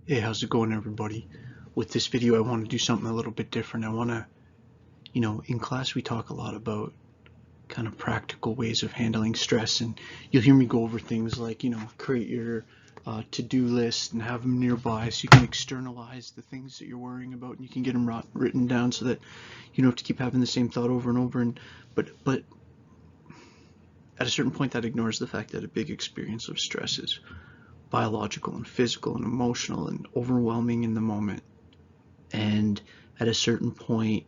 Hey, how's it going, everybody? With this video, I want to do something a little bit different. I want to, in class we talk a lot about kind of practical ways of handling stress, and you'll hear me go over things like, create your to-do list and have them nearby so you can externalize the things that you're worrying about and you can get them written down so that you don't have to keep having the same thought over and over. But at a certain point, that ignores the fact that a big experience of stress is biological and physical and emotional and overwhelming in the moment. And at a certain point,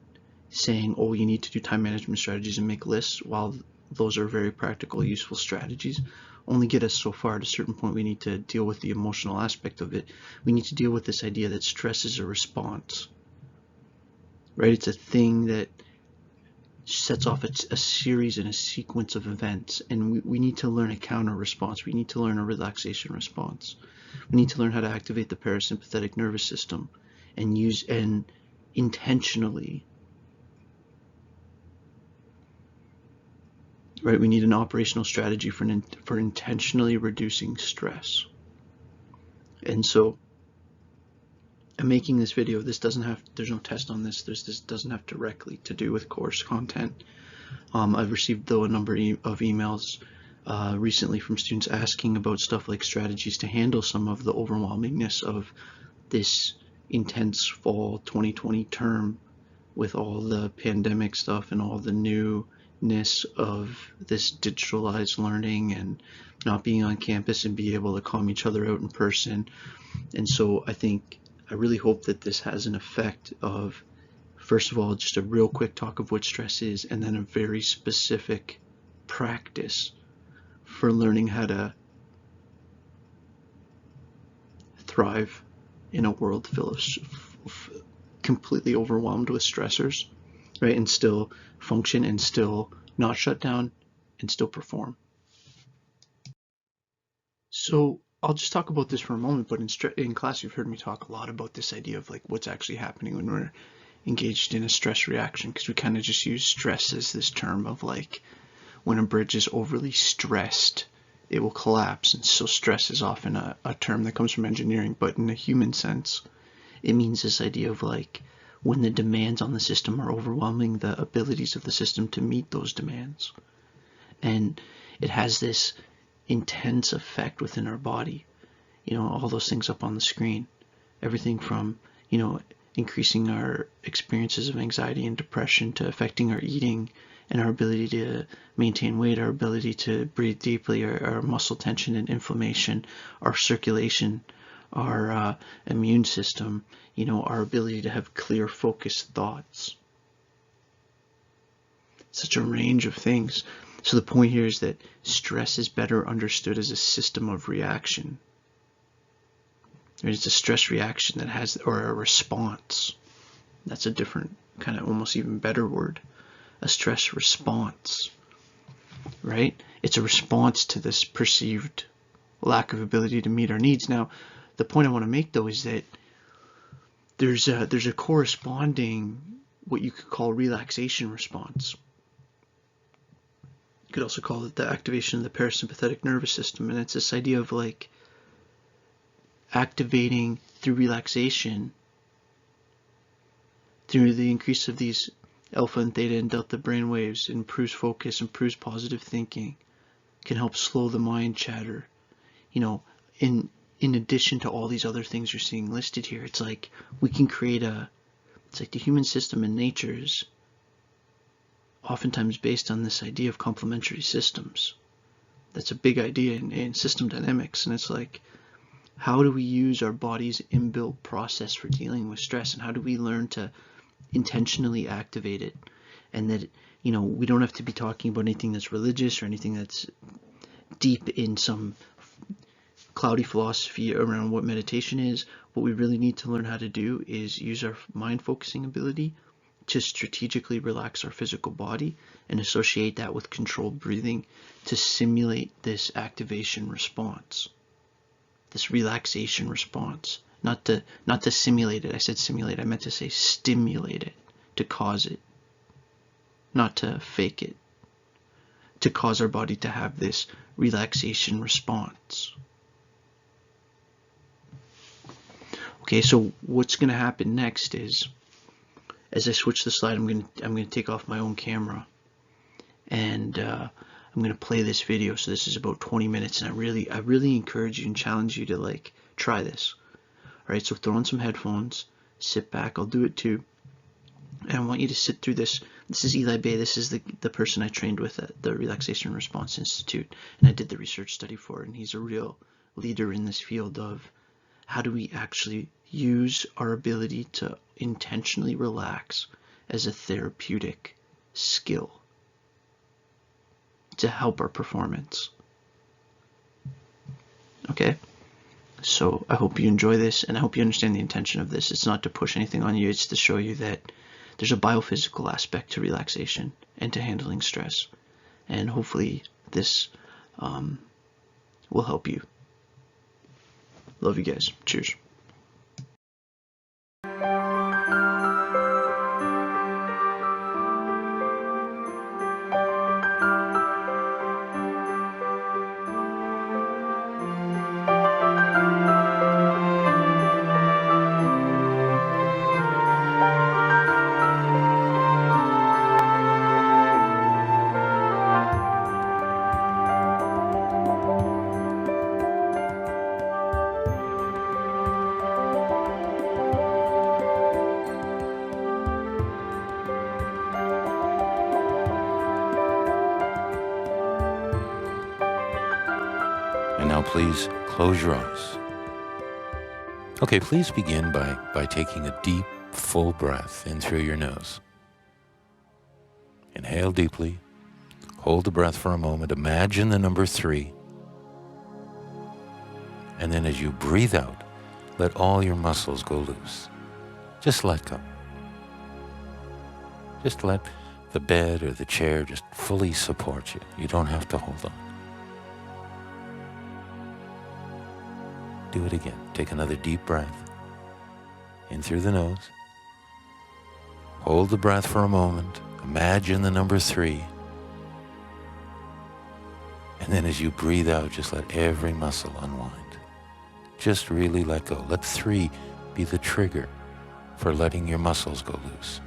saying, oh, you need to do time management strategies and make lists, while those are very practical, useful strategies, only get us so far. At a certain point, we need to deal with the emotional aspect of it. We need to deal with this idea that stress is a response, right? It's a thing that sets off a series and a sequence of events, and we need to learn a counter response. We need to learn a relaxation response. We need to learn how to activate the parasympathetic nervous system and use and intentionally, right? We need an operational strategy for intentionally reducing stress. And so I'm making this video. This doesn't have, there's no test on this. This doesn't have directly to do with course content. I've received though a number of emails recently from students asking about stuff like strategies to handle some of the overwhelmingness of this intense fall 2020 term with all the pandemic stuff and all the newness of this digitalized learning and not being on campus and be able to calm each other out in person. And so I really hope that this has an effect of, first of all, just a real quick talk of what stress is, and then a very specific practice for learning how to thrive in a world full of completely overwhelmed with stressors, right? And still function and still not shut down and still perform. So I'll just talk about this for a moment, but in class you've heard me talk a lot about this idea of like what's actually happening when we're engaged in a stress reaction, because we kind of just use stress as this term of like when a bridge is overly stressed, it will collapse. And so stress is often a term that comes from engineering, but in a human sense, it means this idea of like when the demands on the system are overwhelming the abilities of the system to meet those demands. And it has this intense effect within our body. All those things up on the screen, everything from, increasing our experiences of anxiety and depression to affecting our eating and our ability to maintain weight, our ability to breathe deeply, our muscle tension and inflammation, our circulation, our immune system, our ability to have clear, focused thoughts. Such a range of things. So the point here is that stress is better understood as a system of reaction. It's a stress reaction that has, or a response. That's a different, kind of almost even better word. A stress response, right? It's a response to this perceived lack of ability to meet our needs. Now, the point I want to make though is that there's a corresponding, what you could call relaxation response. You could also call it the activation of the parasympathetic nervous system, and it's this idea of like activating through relaxation, through the increase of these alpha and theta and delta brain waves, improves focus, improves positive thinking, can help slow the mind chatter. In addition to all these other things you're seeing listed here, it's like we can create it's like the human system in nature is oftentimes based on this idea of complementary systems. That's a big idea in system dynamics, and it's like, how do we use our body's inbuilt process for dealing with stress, and how do we learn to intentionally activate it? And that, we don't have to be talking about anything that's religious or anything that's deep in some cloudy philosophy around what meditation is. What we really need to learn how to do is use our mind focusing ability to strategically relax our physical body and associate that with controlled breathing to simulate this activation response, this relaxation response. Not to simulate it. I said simulate. I meant to say stimulate it, to cause it, not to fake it, to cause our body to have this relaxation response. Okay, so what's going to happen next is, as I switch the slide, I'm going to take off my own camera, and I'm going to play this video. So this is about 20 minutes, and I really encourage you and challenge you to like try this. All right, so throw on some headphones, sit back. I'll do it too. And I want you to sit through this. This is Eli Bay. This is the person I trained with at the Relaxation Response Institute, and I did the research study for it. And he's a real leader in this field of how do we actually use our ability to intentionally relax as a therapeutic skill to help our performance. Okay? So I hope you enjoy this, and I hope you understand the intention of this. It's not to push anything on you. It's to show you that there's a biophysical aspect to relaxation and to handling stress. And hopefully this will help you. Love you guys. Cheers. And now please close your eyes. Okay, please begin by taking a deep, full breath in through your nose. Inhale deeply. Hold the breath for a moment. Imagine the number 3. And then as you breathe out, let all your muscles go loose. Just let go. Just let the bed or the chair just fully support you. You don't have to hold on. Do it again. Take another deep breath in through the nose. Hold the breath for a moment. Imagine the number 3. And then as you breathe out, just let every muscle unwind. Just really let go. Let 3 be the trigger for letting your muscles go loose.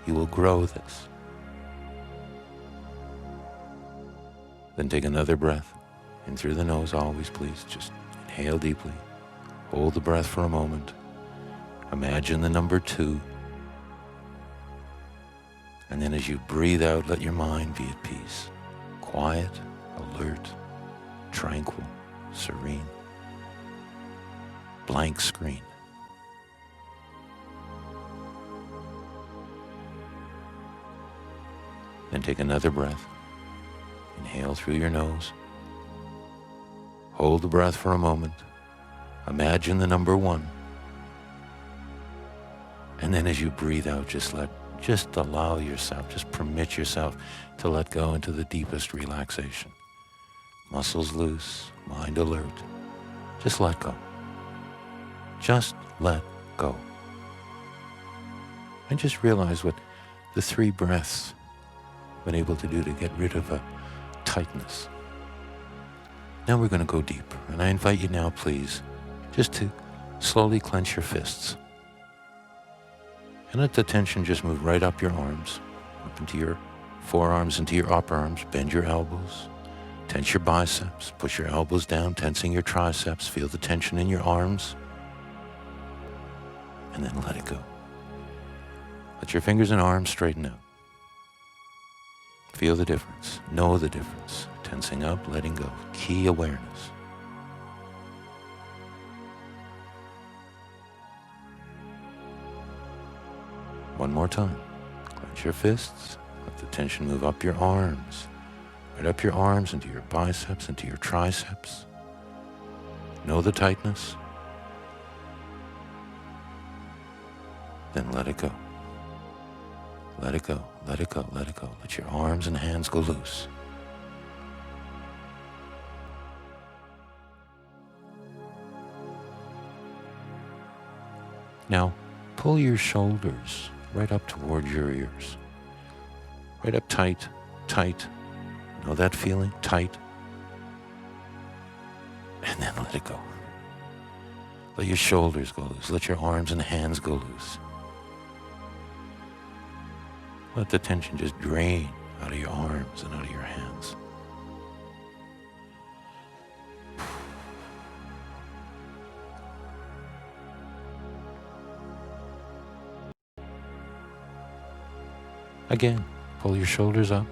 You will grow this. Then take another breath in through the nose, always please. Just inhale deeply. Hold the breath for a moment. Imagine the number 2. And then as you breathe out, let your mind be at peace. Quiet, alert, tranquil, serene. Blank screen. Then take another breath. Inhale through your nose. Hold the breath for a moment. Imagine the number 1. And then as you breathe out, just allow yourself, just permit yourself to let go into the deepest relaxation. Muscles loose, mind alert. Just let go. Just let go. And just realize what the 3 breaths have been able to do to get rid of a tightness. Now we're going to go deeper, and I invite you now, please, just to slowly clench your fists. And let the tension just move right up your arms, up into your forearms, into your upper arms. Bend your elbows, tense your biceps, push your elbows down, tensing your triceps. Feel the tension in your arms, and then let it go. Let your fingers and arms straighten out. Feel the difference. Know the difference. Tensing up, letting go. Key awareness. One more time. Clench your fists. Let the tension move up your arms. Right up your arms, into your biceps, into your triceps. Know the tightness. Then let it go. Let it go, let it go, let it go. Let your arms and hands go loose. Now, pull your shoulders right up toward your ears. Right up tight, tight. Know that feeling? Tight. And then let it go. Let your shoulders go loose. Let your arms and hands go loose. Let the tension just drain out of your arms and out of your hands. Again, pull your shoulders up.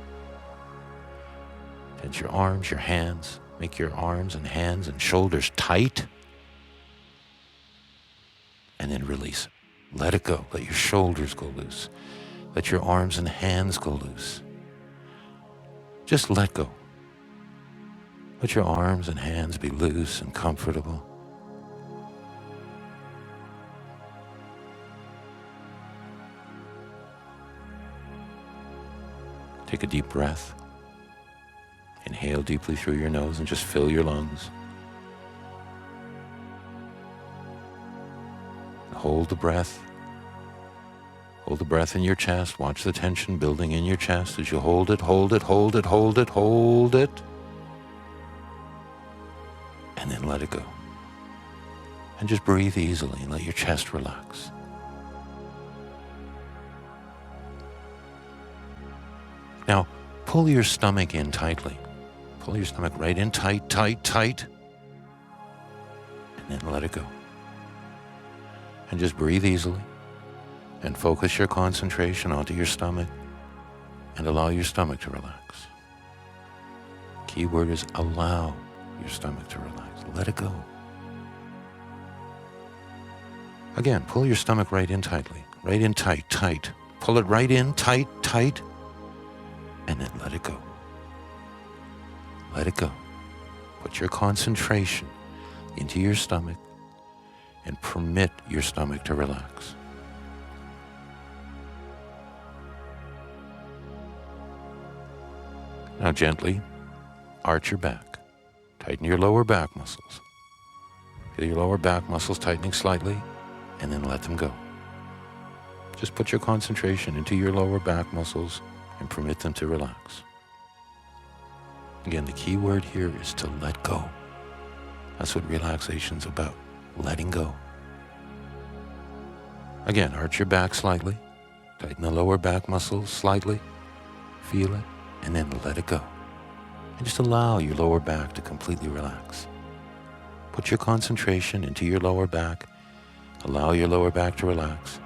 Tense your arms, your hands. Make your arms and hands and shoulders tight. And then release it. Let it go. Let your shoulders go loose. Let your arms and hands go loose. Just let go. Let your arms and hands be loose and comfortable. Take a deep breath. Inhale deeply through your nose and just fill your lungs. Hold the breath. Hold the breath in your chest. Watch the tension building in your chest as you hold it, hold it, hold it, hold it, hold it. And then let it go. And just breathe easily and let your chest relax. Now, pull your stomach in tightly. Pull your stomach right in tight, tight, tight. And then let it go. And just breathe easily. And focus your concentration onto your stomach. And allow your stomach to relax. Key word is allow your stomach to relax. Let it go. Again, pull your stomach right in tightly. Right in tight, tight. Pull it right in tight, tight. And then let it go. Let it go. Put your concentration into your stomach and permit your stomach to relax. Now gently arch your back. Tighten your lower back muscles. Feel your lower back muscles tightening slightly and then let them go. Just put your concentration into your lower back muscles and permit them to relax. Again, the key word here is to let go. That's what relaxation's about, letting go. Again, arch your back slightly, tighten the lower back muscles slightly, feel it, and then let it go. And just allow your lower back to completely relax. Put your concentration into your lower back, allow your lower back to relax.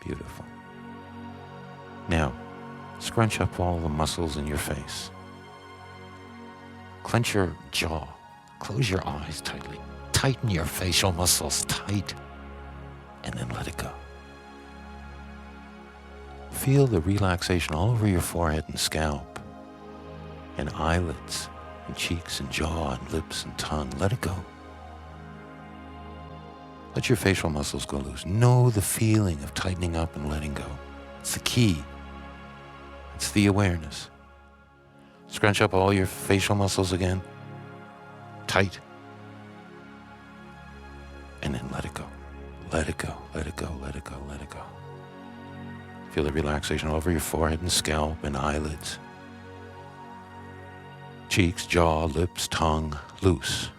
Beautiful. Now, scrunch up all the muscles in your face. Clench your jaw. Close your eyes tightly. Tighten your facial muscles tight. And then let it go. Feel the relaxation all over your forehead and scalp. And eyelids, and cheeks, and jaw, and lips, and tongue. Let it go. Let your facial muscles go loose. Know the feeling of tightening up and letting go. It's the key. It's the awareness. Scrunch up all your facial muscles again. Tight. And then let it go. Let it go. Let it go. Let it go. Let it go. Feel the relaxation all over your forehead and scalp and eyelids. Cheeks, jaw, lips, tongue, loose.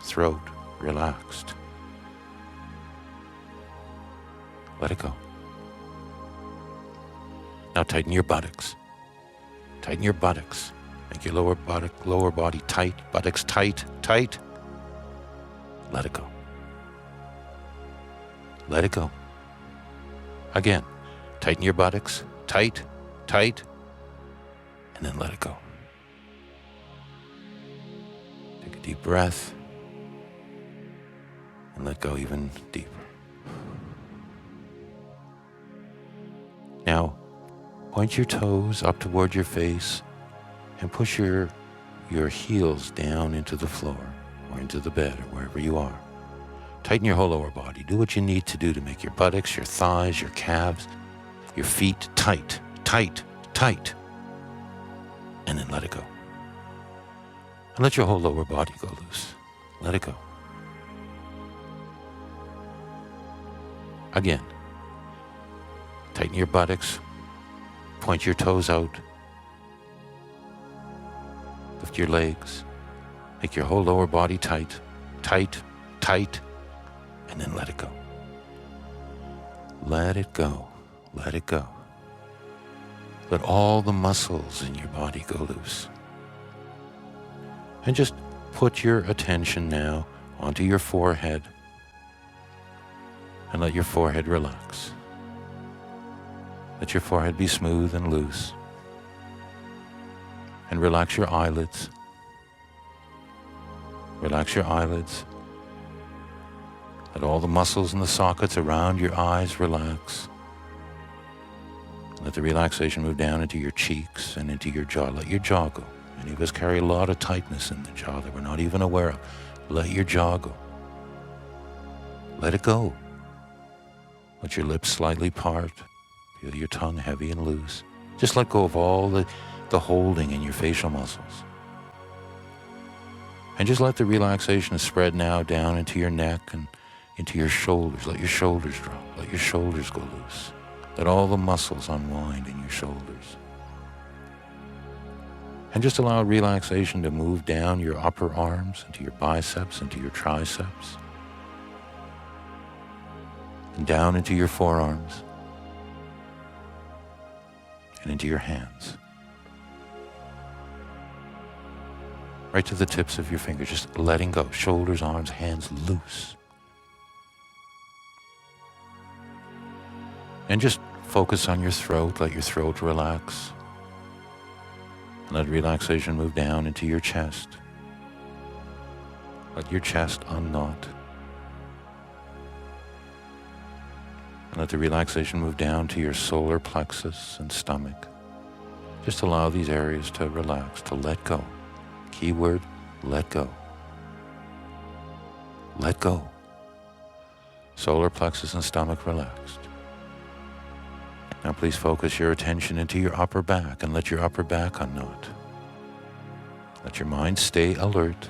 Throat, relaxed. Let it go. Now tighten your buttocks. Tighten your buttocks. Make your lower body tight. Buttocks tight, tight. Let it go. Let it go. Again, tighten your buttocks. Tight, tight. And then let it go. Take a deep breath. And let go even deeper. Now, point your toes up toward your face and push your heels down into the floor or into the bed or wherever you are. Tighten your whole lower body. Do what you need to do to make your buttocks, your thighs, your calves, your feet tight, tight, tight. And then let it go. And let your whole lower body go loose. Let it go. Again. Tighten your buttocks, point your toes out, Lift your legs. Make your whole lower body tight, tight, tight, and then let it go. Let it go. Let it go. Let all the muscles in your body go loose. And just put your attention now onto your forehead and let your forehead relax. Let your forehead be smooth and loose. And relax your eyelids. Relax your eyelids. Let all the muscles in the sockets around your eyes relax. Let the relaxation move down into your cheeks and into your jaw. Let your jaw go. Many of us carry a lot of tightness in the jaw that we're not even aware of. Let your jaw go. Let it go. Let your lips slightly part. Feel your tongue heavy and loose. Just let go of all the holding in your facial muscles. And just let the relaxation spread now down into your neck and into your shoulders. Let your shoulders drop. Let your shoulders go loose. Let all the muscles unwind in your shoulders. And just allow relaxation to move down your upper arms, into your biceps, into your triceps, and down into your forearms, and into your hands. Right to the tips of your fingers, just letting go. Shoulders, arms, hands loose. And just focus on your throat. Let your throat relax. And let relaxation move down into your chest. Let your chest unknot. And let the relaxation move down to your solar plexus and stomach. Just allow these areas to relax, to let go. Keyword, let go. Let go. Solar plexus and stomach relaxed. Now please focus your attention into your upper back and let your upper back unknot. Let your mind stay alert.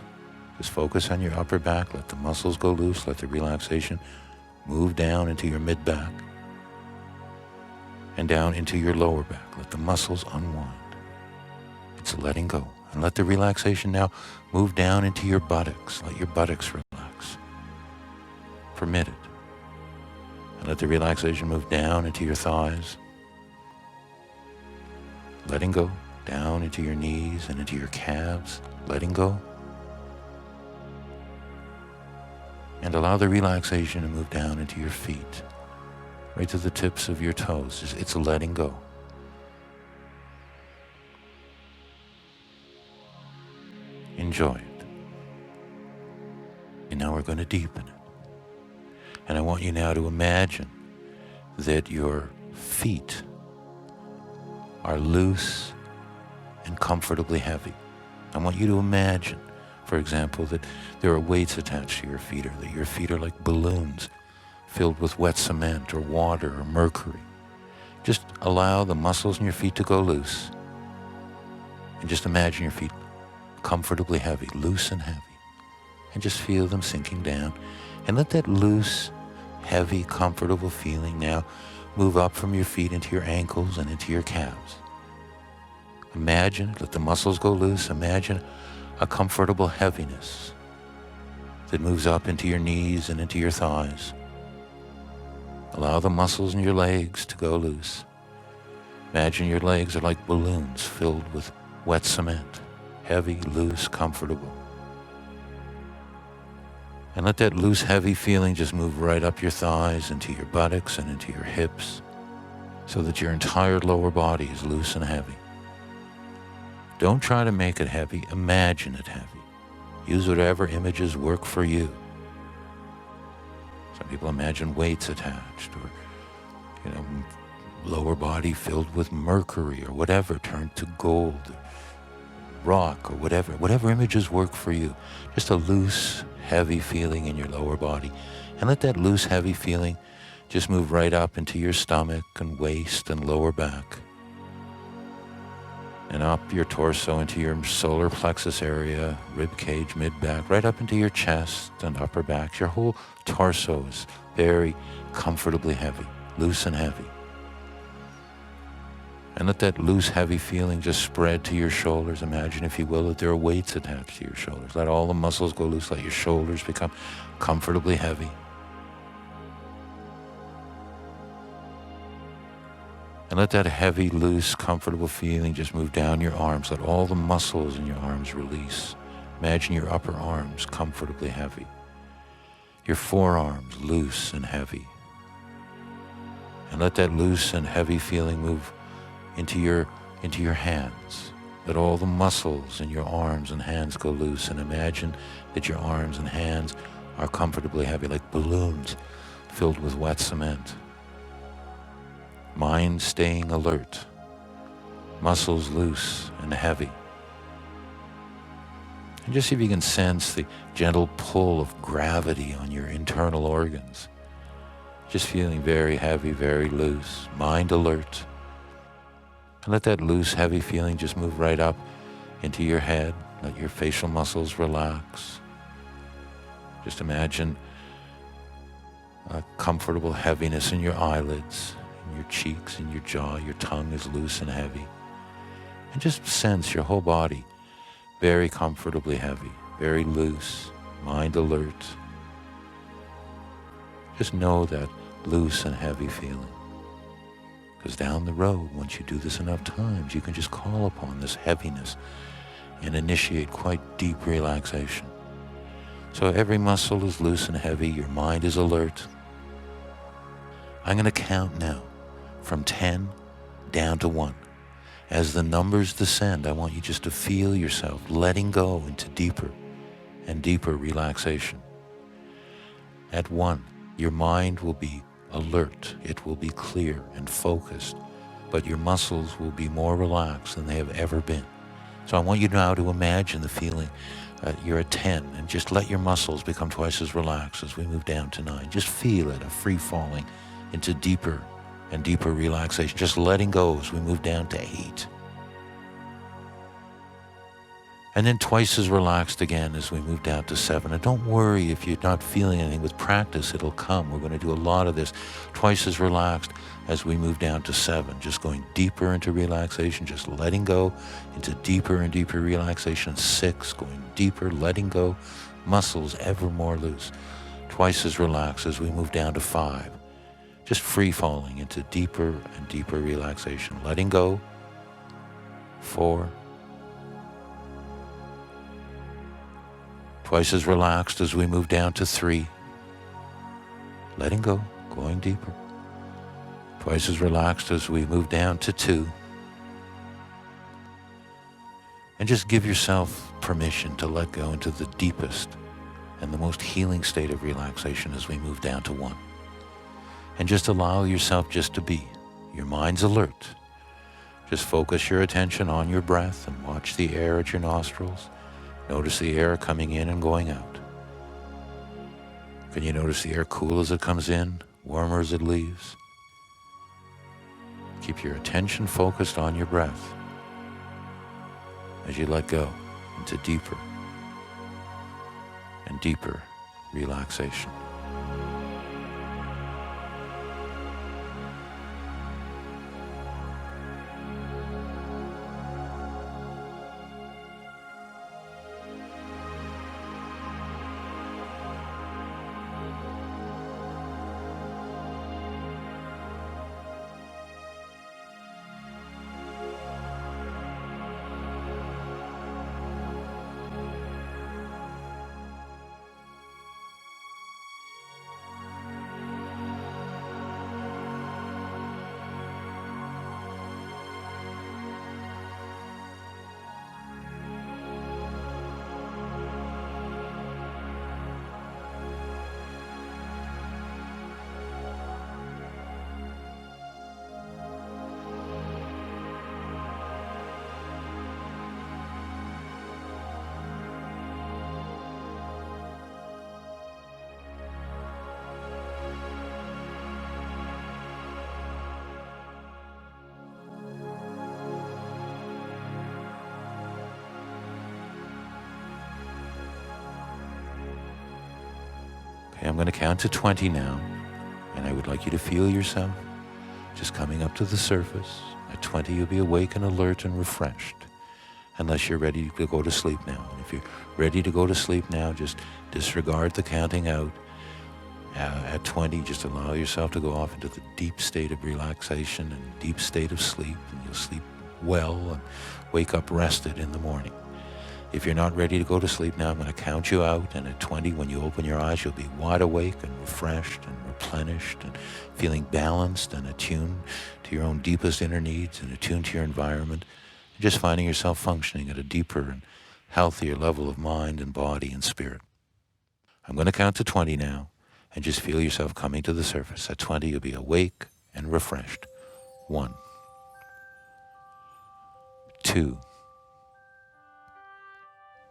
Just focus on your upper back. Let the muscles go loose. Let the relaxation move down into your mid-back and down into your lower back. Let the muscles unwind. It's letting go. And let the relaxation now move down into your buttocks. Let your buttocks relax. Permit it. And let the relaxation move down into your thighs. Letting go down into your knees and into your calves. Letting go. And allow the relaxation to move down into your feet. Right to the tips of your toes. It's letting go. Enjoy it. And now we're going to deepen it. And I want you now to imagine that your feet are loose and comfortably heavy. I want you to imagine, for example, that there are weights attached to your feet, or that your feet are like balloons filled with wet cement or water or mercury. Just allow the muscles in your feet to go loose. And just imagine your feet comfortably heavy, loose and heavy. And just feel them sinking down. And let that loose, heavy, comfortable feeling now move up from your feet into your ankles and into your calves. Imagine, let the muscles go loose. Imagine a comfortable heaviness that moves up into your knees and into your thighs. Allow the muscles in your legs to go loose. Imagine your legs are like balloons filled with wet cement. Heavy, loose, comfortable. And let that loose, heavy feeling just move right up your thighs, into your buttocks and into your hips, so that your entire lower body is loose and heavy. Don't try to make it heavy. Imagine it heavy. Use whatever images work for you. Some people imagine weights attached, or, lower body filled with mercury or whatever, turned to gold, rock, or whatever images work for you. Just a loose, heavy feeling in your lower body. And let that loose, heavy feeling just move right up into your stomach and waist and lower back. And up your torso into your solar plexus area, rib cage, mid-back, right up into your chest and upper back. Your whole torso is very comfortably heavy, loose and heavy. And let that loose, heavy feeling just spread to your shoulders. Imagine, if you will, that there are weights attached to your shoulders. Let all the muscles go loose. Let your shoulders become comfortably heavy. And let that heavy, loose, comfortable feeling just move down your arms. Let all the muscles in your arms release. Imagine your upper arms comfortably heavy. Your forearms loose and heavy. And let that loose and heavy feeling move into your hands. Let all the muscles in your arms and hands go loose, and imagine that your arms and hands are comfortably heavy, like balloons filled with wet cement. Mind staying alert, muscles loose and heavy. And just see if you can sense the gentle pull of gravity on your internal organs. Just feeling very heavy, very loose, mind alert. And let that loose, heavy feeling just move right up into your head. Let your facial muscles relax. Just imagine a comfortable heaviness in your eyelids, in your cheeks, in your jaw. Your tongue is loose and heavy. And just sense your whole body very comfortably heavy, very loose, mind alert. Just know that loose and heavy feeling. Because down the road, once you do this enough times, you can just call upon this heaviness and initiate quite deep relaxation. So every muscle is loose and heavy, your mind is alert. I'm going to count now from 10 down to 1. As the numbers descend, I want you just to feel yourself letting go into deeper and deeper relaxation. At 1, your mind will be alert, it will be clear and focused, but your muscles will be more relaxed than they have ever been. So I want you now to imagine the feeling you're at 10, and just let your muscles become twice as relaxed as we move down to 9. Just feel it, a free falling into deeper and deeper relaxation, just letting go as we move down to 8. And then twice as relaxed again as we move down to 7. And don't worry if you're not feeling anything. With practice, it'll come. We're going to do a lot of this. Twice as relaxed as we move down to 7. Just going deeper into relaxation, just letting go into deeper and deeper relaxation. 6, going deeper, letting go, muscles ever more loose. Twice as relaxed as we move down to 5. Just free falling into deeper and deeper relaxation. Letting go. 4. Twice as relaxed as we move down to 3. Letting go, going deeper. Twice as relaxed as we move down to 2. And just give yourself permission to let go into the deepest and the most healing state of relaxation as we move down to 1. And just allow yourself just to be. Your mind's alert. Just focus your attention on your breath and watch the air at your nostrils. Notice the air coming in and going out. Can you notice the air cool as it comes in, warmer as it leaves? Keep your attention focused on your breath as you let go into deeper and deeper relaxation. Okay, I'm going to count to 20 now, and I would like you to feel yourself just coming up to the surface At 20, you'll be awake and alert and refreshed, unless you're ready to go to sleep now. And if you're ready to go to sleep now, just disregard the counting out. At 20, just allow yourself to go off into the deep state of relaxation and deep state of sleep, and you'll sleep well and wake up rested in the morning. If you're not ready to go to sleep now, I'm going to count you out, and at 20, when you open your eyes, you'll be wide awake and refreshed and replenished and feeling balanced and attuned to your own deepest inner needs and attuned to your environment, and just finding yourself functioning at a deeper and healthier level of mind and body and spirit. I'm going to count to 20 now, and just feel yourself coming to the surface. At 20, you'll be awake and refreshed. 1, 2,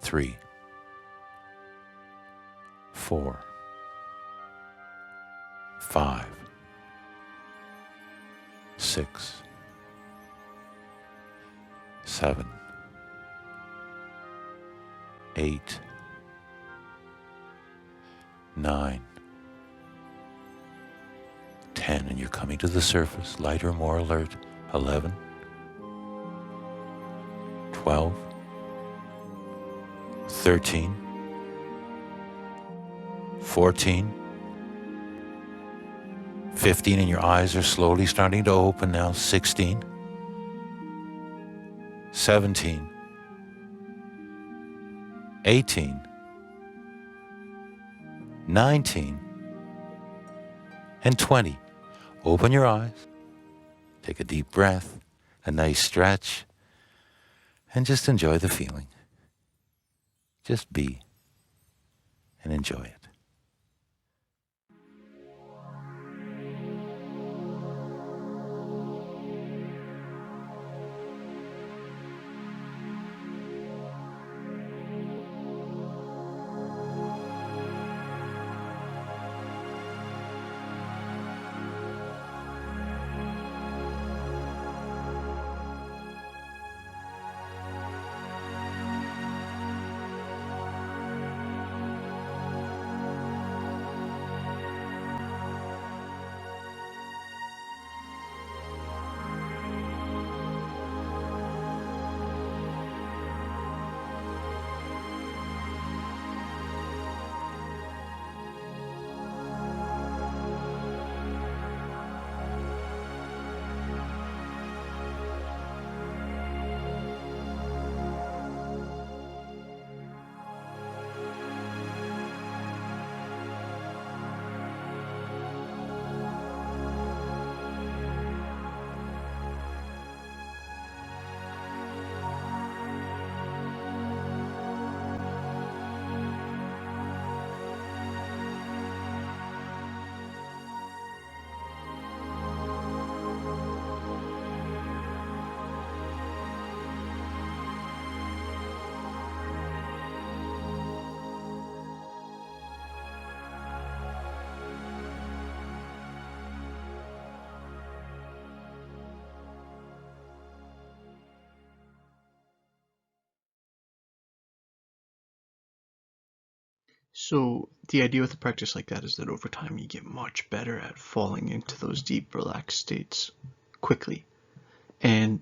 3, 4, 5, 6, 7, 8, 9, 10, and you're coming to the surface, lighter, more alert. 11, 12, 13, 14, 15, and your eyes are slowly starting to open now. 16, 17, 18, 19, and 20. Open your eyes, take a deep breath, a nice stretch, and just enjoy the feeling. Just be and enjoy it. So the idea with a practice like that is that over time you get much better at falling into those deep, relaxed states quickly. And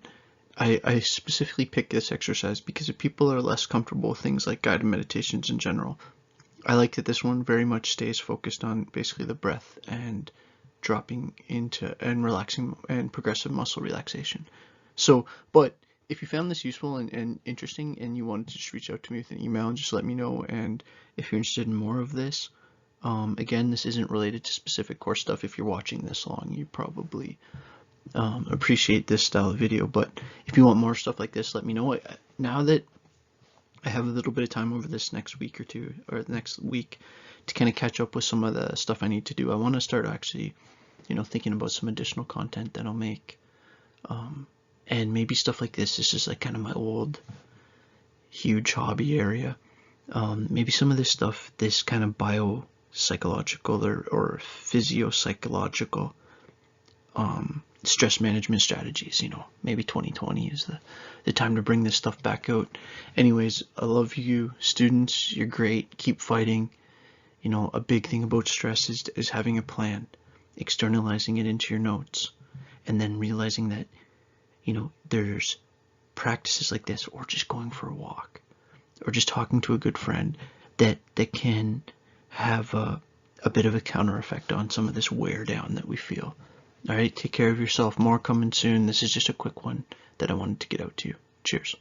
I specifically picked this exercise because if people are less comfortable with things like guided meditations in general, I like that this one very much stays focused on basically the breath and dropping into and relaxing and progressive muscle relaxation. So, but if you found this useful and interesting and you wanted to just reach out to me with an email and just let me know, and if you're interested in more of this, again, this isn't related to specific course stuff. If you're watching this long, you probably appreciate this style of video, but if you want more stuff like this, let me know. Now that I have a little bit of time over this next week or two, or the next week, to kind of catch up with some of the stuff I need to do, I want to start actually, thinking about some additional content that I'll make. And maybe stuff like this is like kind of my old, huge hobby area. Maybe some of this stuff, this kind of biopsychological or physiopsychological stress management strategies, maybe 2020 is the time to bring this stuff back out. Anyways, I love you students. You're great. Keep fighting. A big thing about stress is having a plan, externalizing it into your notes, and then realizing that, there's practices like this, or just going for a walk, or just talking to a good friend that can have a bit of a counter effect on some of this wear down that we feel. All right, take care of yourself. More coming soon. This is just a quick one that I wanted to get out to you. Cheers.